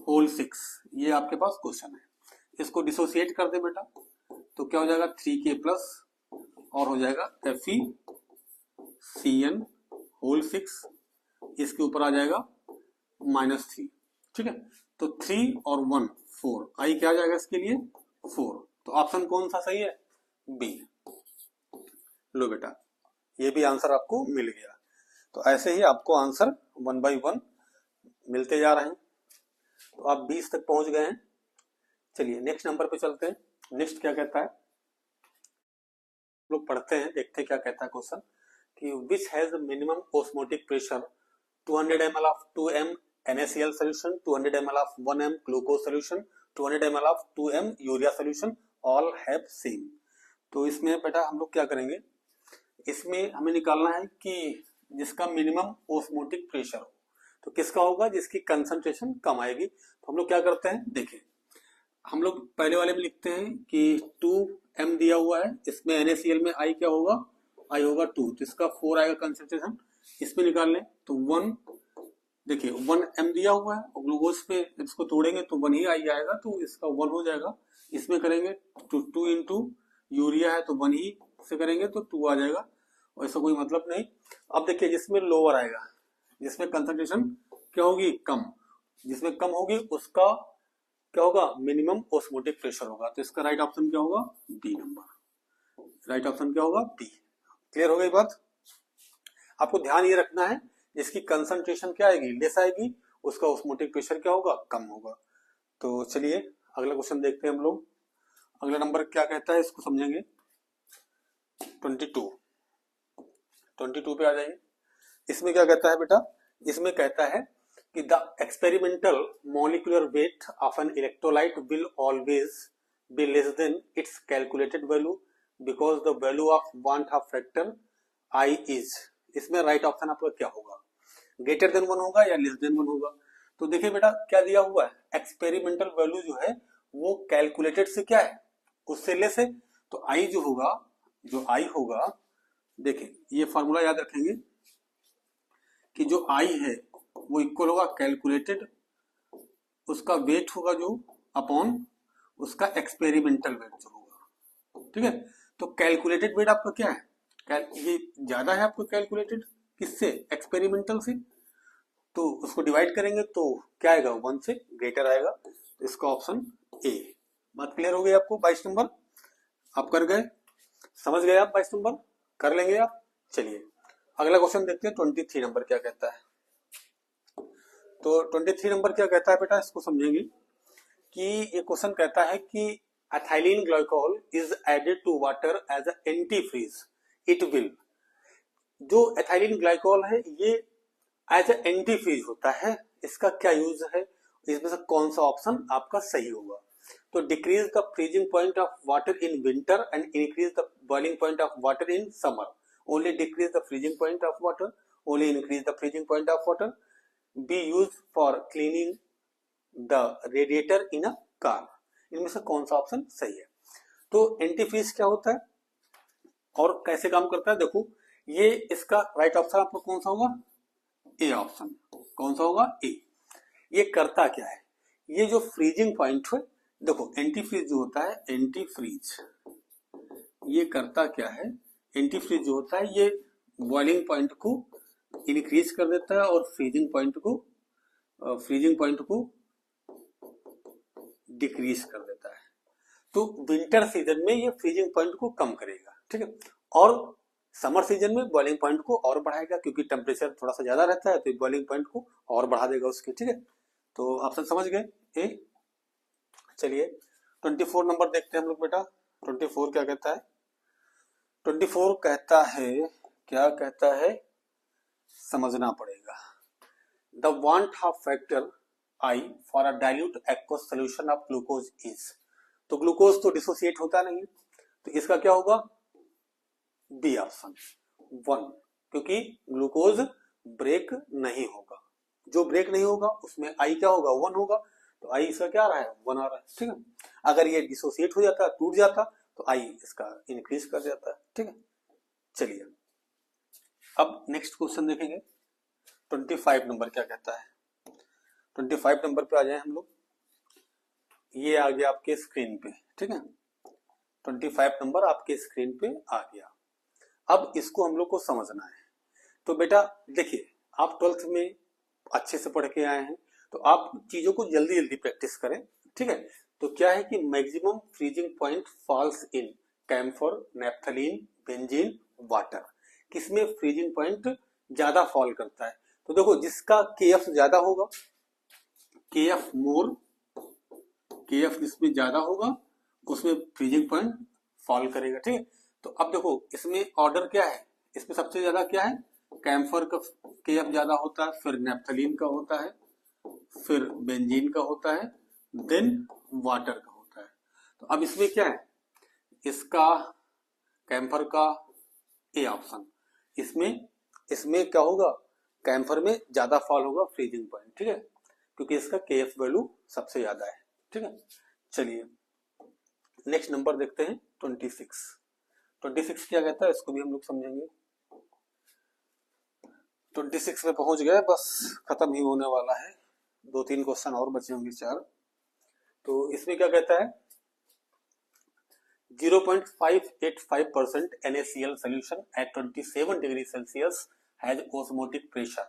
होल 6, ये आपके पास क्वेश्चन है। इसको डिसोसिएट कर दे बेटा, तो क्या हो जाएगा? 3K प्लस और हो जाएगा FeCN होल 6, इसके ऊपर आ जाएगा -3। ठीक है, तो 3 और 1 4, आई क्या आ जाएगा इसके लिए? 4। तो ऑप्शन कौन सा सही है? बी। लो बेटा ये भी आंसर आपको मिल गया। तो ऐसे ही आपको आंसर 1 बाय 1 मिलते जा रहे हैं। तो आप 20 तक पहुंच गए हैं। चलिए नेक्स्ट नंबर पे चलते हैं। नेक्स्ट क्या कहता है लोग पढ़ते हैं, देखते हैं क्या कहता है क्वेश्चन कि which has minimum osmotic pressure 200 ml of 2m NaCl solution, 200 ml of 1m glucose solution, 200 ml of 2m urea solution, all have same। तो इसमें बेटा हम लोग क्या करेंगे, इसमें हमें निकालना है कि जिसका मिनिमम ऑस्मोटिक प्रेशर हो, तो किसका होगा? जिसकी कंसंट्रेशन कम आएगी। तो हम लोग क्या करते हैं, देखें हम लोग पहले वाले में लिखते हैं कि 2m दिया हुआ है, इसमें NaCl में आई क्या होगा? आई होगा 2, तो इसका 4 आएगा कंसंट्रेशन। इसमें निकाल लें तो 1, देखिए 1m दिया हुआ है और ग्लूकोज पे इसको तोड़ेंगे तो 1 ही आई आएगा, तो इसका 1 हो जाएगा। इसमें करेंगे तो 2 इंटू यूरिया है तो 1 ही से करेंगे तो 2 आ जाएगा, और ऐसा कोई मतलब नहीं। अब देखिए जिसमें लोअर आएगा, जिसमें कंसंट्रेशन क्या होगी? कम, जिसमें कम होगी उसका क्या होगा? मिनिमम ऑस्मोटिक प्रेशर होगा। तो इसका राइट ऑप्शन क्या होगा? B number. राइट ऑप्शन क्या होगा? बी। क्लियर हो गई बात? आपको ध्यान ये रखना है जिसकी कंसंट्रेशन क्या आएगी? लेस आएगी, उसका ऑस्मोटिक प्रेशर क्या होगा? कम होगा। तो चलिए अगला क्वेश्चन देखते हैं हम लोग। अगला नंबर क्या कहता है इसको समझेंगे। 22 पे आ जाइए। इसमें क्या कहता है बेटा? इसमें कहता है कि the experimental molecular weight of an electrolyte will always be less than it's calculated value because the value of want of factor I is. इसमें राइट ऑप्शन आपका क्या होगा? ग्रेटर देन 1 होगा या लेस देन 1 होगा? तो देखिए बेटा क्या दिया हुआ है, एक्सपेरिमेंटल वैल्यू जो है वो कैलकुलेटेड से क्या है? उससे लेस है। तो आई जो होगा, जो आई होगा, देखिए ये फॉर्मूला याद रखेंगे कि जो आई है वो इक्वल होगा कैलकुलेटेड, उसका वेट होगा जो अपॉन उसका एक्सपेरिमेंटल वेट जो होगा, ठीक है। तो कैलकुलेटेड वेट आपका क्या है, ये ज्यादा है आपको कैलकुलेटेड किससे, एक्सपेरिमेंटल से, तो उसको डिवाइड करेंगे तो क्या आएगा, 1 से ग्रेटर आएगा, तो इसका ऑप्शन ए। बात क्लियर हो गई आपको। 22 नंबर आप कर गए, समझ गए आप, 22 नंबर कर लेंगे आप। चलिए अगला क्वेश्चन देखते हैं 23 नंबर क्या कहता है। तो 23 नंबर क्या कहता है बेटा, इसको समझेंगे कि ये क्वेश्चन कहता है कि ethylene glycol is added to water as a antifreeze, it will, जो एथाइलिन ग्लाइकोल है ये एज अ एंटी फ्रीज होता है, इसका क्या यूज है, इसमें से कौन सा ऑप्शन आपका सही होगा। तो decrease the freezing point of water in winter and increase the boiling point of water in summer, only decrease the freezing point of water, only increase the freezing point of water, B use for cleaning the radiator in a car, इनमें से कौन सा option सही है। तो anti freeze क्या होता है और कैसे काम करता है, देखो ये इसका राइट ऑप्शन आपको कौन सा होगा, ए ऑप्शन, कौन सा होगा, ए। ये करता क्या है, ये जो फ्रीजिंग पॉइंट है, देखो एंटी फ्रीज जो होता है, एंटी फ्रीज ये करता क्या है, एंटी फ्रीज जो होता है ये बॉइलिंग पॉइंट को इंक्रीज कर देता है और फ्रीजिंग पॉइंट को डिक्रीज कर देता है। तो विंटर सीजन में ये फ्रीजिंग पॉइंट को कम करेगा, ठीक है, और समर सीजन में बॉइलिंग पॉइंट को और बढ़ाएगा, क्योंकि टेम्परेचर थोड़ा सा ज्यादा रहता है तो बॉइलिंग पॉइंट को और बढ़ा देगा उसके, ठीक है। तो ऑप्शन समझ गए ए। चलिए 24 नंबर देखते हैं हम लोग बेटा, 24 क्या कहता है, 24 कहता है, क्या कहता है, समझना पड़ेगा। The want of factor I for a dilute aqueous solution of glucose is, तो ग्लूकोज तो डिसोसिएट होता नहीं है, तो इसका क्या होगा, बी ऑप्शन 1, क्योंकि ग्लूकोज ब्रेक नहीं होगा, जो ब्रेक नहीं होगा उसमें आई क्या होगा, 1 होगा, तो आई इसका क्या आ रहा है, 1 आ रहा है, ठीक है। अगर ये डिसोसिएट हो जाता, टूट जाता, तो आई इसका इंक्रीज कर जाता है, ठीक है। चलिए अब नेक्स्ट क्वेश्चन देखेंगे 25 नंबर क्या कहता है। 25 नंबर पे आ जाए हम लोग, ये आ गया आपके स्क्रीन पे, ठीक है, 25 नंबर आपके स्क्रीन पे आ गया। अब इसको हम लोग को समझना है। तो बेटा देखिए, आप 12th में अच्छे से पढ़ के आए हैं, तो आप चीजों को जल्दी जल्दी प्रैक्टिस करें, ठीक है। तो क्या है कि maximum freezing point falls in camphor, naphthalene, benzene, water, किसमें फ्रीजिंग पॉइंट ज्यादा फॉल करता है। तो देखो जिसका केएफ ज्यादा होगा, केएफ मोर, केएफ जिसमें ज्यादा होगा उसमें फ्रीजिंग पॉइंट फॉल करेगा, ठीक है। तो अब देखो इसमें ऑर्डर क्या है, इसमें सबसे ज्यादा क्या है, कैम्फर का केएफ ज्यादा होता है, फिर नेप्थलीन का होता है, फिर बेंजीन का होता है, देन वाटर का होता है। तो अब इसमें क्या है, इसका कैम्फर का ए ऑप्शन, इसमें क्या होगा, कैम्फर में ज्यादा फॉल होगा फ्रीजिंग पॉइंट, ठीक है, क्योंकि इसका केएफ वैल्यू सबसे ज्यादा है, ठीक है। चलिए नेक्स्ट नंबर देखते हैं 26 क्या कहता है, इसको भी हम लोग समझेंगे। 26 में पहुंच गए, बस खत्म ही होने वाला है, 2-3 क्वेश्चन और बचे होंगे, 4। तो इसमें क्या कहता है, 0.585% NaCl solution at 27 degree Celsius has osmotic pressure,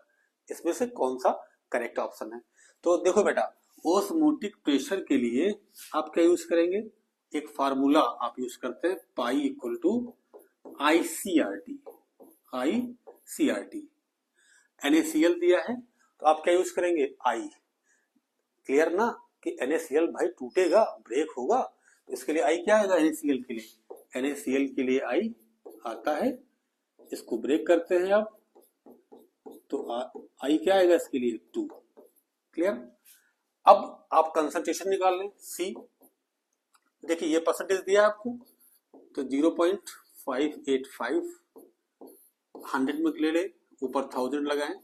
इसमें से कौन सा करेक्ट ऑप्शन है। तो देखो बेटा, ओस्मोटिक प्रेशर के लिए आप क्या यूज करेंगे, एक फार्मूला आप यूज करते हैं, pi equal to ICRT, NaCl दिया है तो आप क्या यूज करेंगे, आई, क्लियर ना, कि NaCl भाई टूटेगा, ब्रेक होगा, तो इसके लिए आई क्या आएगा, NaCl के लिए, NaCl के लिए आई आता है, इसको ब्रेक करते हैं आप, तो आई क्या आएगा इसके लिए, 2, क्लियर। अब आप कंसंट्रेशन निकाल लें, सी, देखिए ये परसेंटेज दिया है आपको, तो 0.585 100 में ले ले, ऊपर 1000 लगाएं,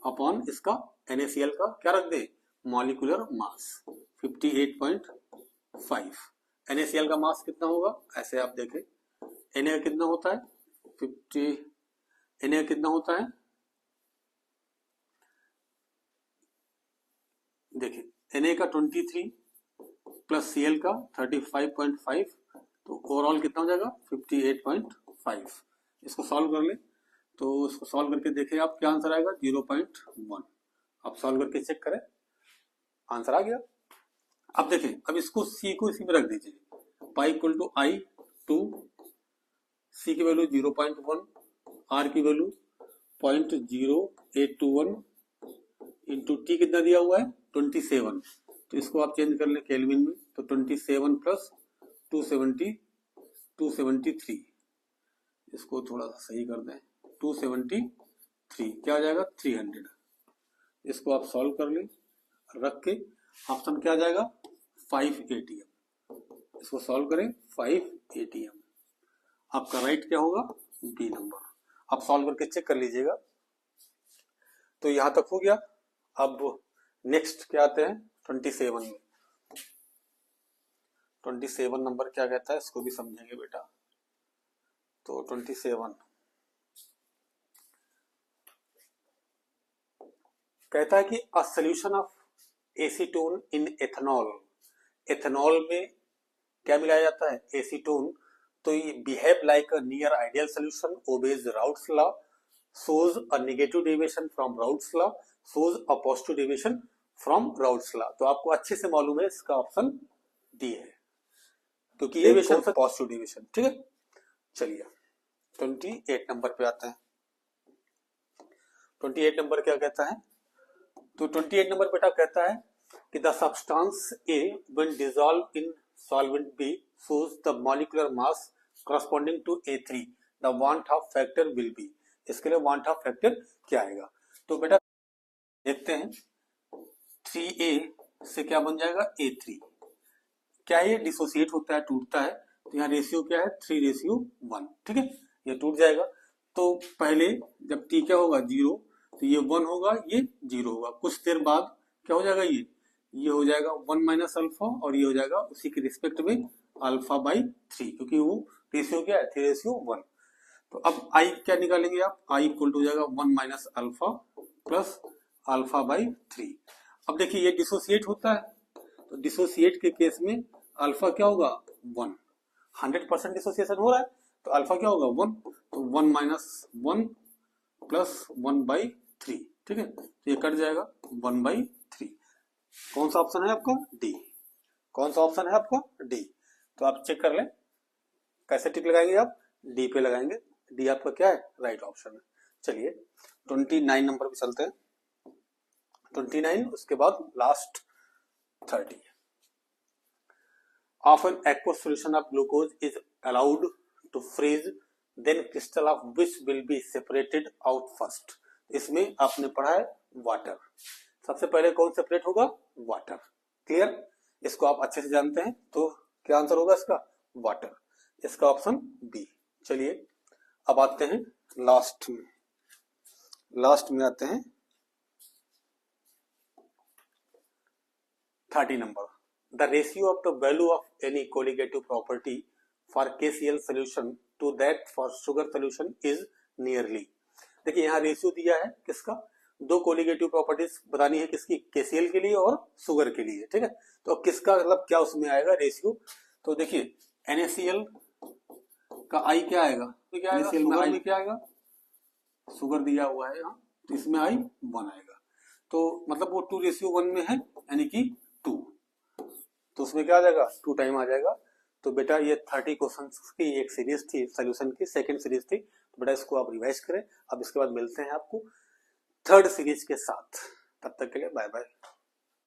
अपॉन इसका NaCl का क्या रख दे, मॉलिक्यूलर मास 58.5। NaCl का मास कितना होगा, ऐसे आप देखें, Na कितना होता है, 50, Na कितना होता है, देखिए Na का 23 प्लस Cl का 35.5, तो ओवरऑल कितना हो जाएगा 58.5। इसको सॉल्व कर ले, तो इसको सॉल्व करके देखें आप क्या आंसर आएगा 0.1। आप सॉल्व करके चेक करें, आंसर आ गया। अब देखें, अब इसको C को इसी में रख दीजिए, pi equal to I two C की वैल्यू 0.1, R की वैल्यू 0.0821 इंटू T कितना दिया हुआ है 27, तो इसको आप चेंज कर लें केल्विन में, तो 27 प्लस 273, इसको थोड़ा सा सही कर दें, 273 क्या हो जाएगा 300। इसको आप सॉल्व कर लें, रख के ऑप्शन क्या आ जाएगा 5 ATM। इसको सॉल्व करें 5 ATM, आपका राइट क्या होगा बी नंबर। आप सॉल्व करके चेक कर लीजिएगा। तो यहां तक हो गया। अब नेक्स्ट क्या आते हैं 27 में। 27 नंबर क्या कहता है इसको भी समझेंगे बेटा। तो 27 कहता है कि a solution of acetone in ethanol. Ethanol में क्या मिलाया जाता है एसीटोन, तो ये behave like a near ideal solution, obeys routes law, shows a negative deviation from Raoult's law, shows a positive deviation from Raoult's law। तो आपको अच्छे से मालूम है इसका ऑप्शन डी है, क्योंकि ये डेविएशन से पॉजिटिव डेविएशन। ठीक है, चलिए 28 नंबर पे आते हैं। 28 नंबर क्या कहता है, तो 28 नंबर बेटा कहता है कि the substance A when dissolve in solvent B shows the molecular mass corresponding to A3, the want of factor will be। इसके लिए वांट ऑफ फैक्टर क्या आएगा, तो बेटा देखते हैं 3A से क्या बन जाएगा A3। क्या ये डिसोसिएट होता है, टूटता है, तो यहाँ रेशियो क्या है 3:1। ठीक है, ये टूट जाएगा। तो पहले जब T क्या होगा 0, तो ये 1 होगा, ये 0 होगा। कुछ देर बाद क्या हो जाएगा, ये हो जाएगा 1 माइनस अल्फा, और ये हो जाएगा उसी के रिस्पेक्ट में अल्फा बाई 3, क्योंकि वो रेशियो क्या है 3:1। तो अब आई क्या निकालेंगे आप, आई इक्वल टू हो जाएगा 1 minus alpha plus alpha by 3। अब देखिए ये डिसोसिएट होता है, तो डिसोसिएट के केस में अल्फा क्या होगा 1, 100% डिसोसिएशन हो रहा है, तो अल्फा क्या होगा 1, तो 1 माइनस 1 प्लस 1 बाई 3। ठीक है, तो ये कट जाएगा 1 बाई 3। कौन सा ऑप्शन है आपका डी, कौन सा ऑप्शन है आपका डी। तो आप चेक कर लें, कैसे टिक लगाएंगे आप, डी पे लगाएंगे, डी आपका क्या है राइट ऑप्शन है। चलिए 29 नंबर पे चलते हैं। 29 उसके बाद last 30। Of an aqueous solution of glucose is allowed to freeze, then crystal of which will be separated out first. इसमें आपने पढ़ा है वाटर, सबसे पहले कौन सेपरेट होगा वाटर। क्लियर, इसको आप अच्छे से जानते हैं, तो क्या आंसर होगा इसका वाटर, इसका ऑप्शन बी। चलिए अब आते हैं लास्ट में, लास्ट में आते हैं 30 number. The ratio of the value of any colligative property for KCl solution to that for sugar solution is nearly. देखिए यहाँ रेशियो दिया है किसका, दो कोलिगेटिव प्रॉपर्टीज बतानी है किसकी, KCl के लिए और शुगर के लिए। ठीक है, तो किसका मतलब क्या उसमें आएगा रेशियो, तो देखिए NaCl का आई क्या आएगा, तो क्या आएगा में आई क्या आएगा, शुगर दिया हुआ है यहाँ, तो इसमें आई 1 आएगा, तो मतलब वो 2:1 में है, यानी कि 2, तो उसमें क्या आ जाएगा 2 टाइम आ जाएगा। तो बेटा ये 30 क्वेश्चंस की एक सीरीज थी, सोल्यूशन की सेकंड सीरीज थी, तो बेटा इसको आप रिवाइज करें। अब इसके बाद मिलते हैं आपको थर्ड सीरीज के साथ, तब तक के लिए बाय बाय।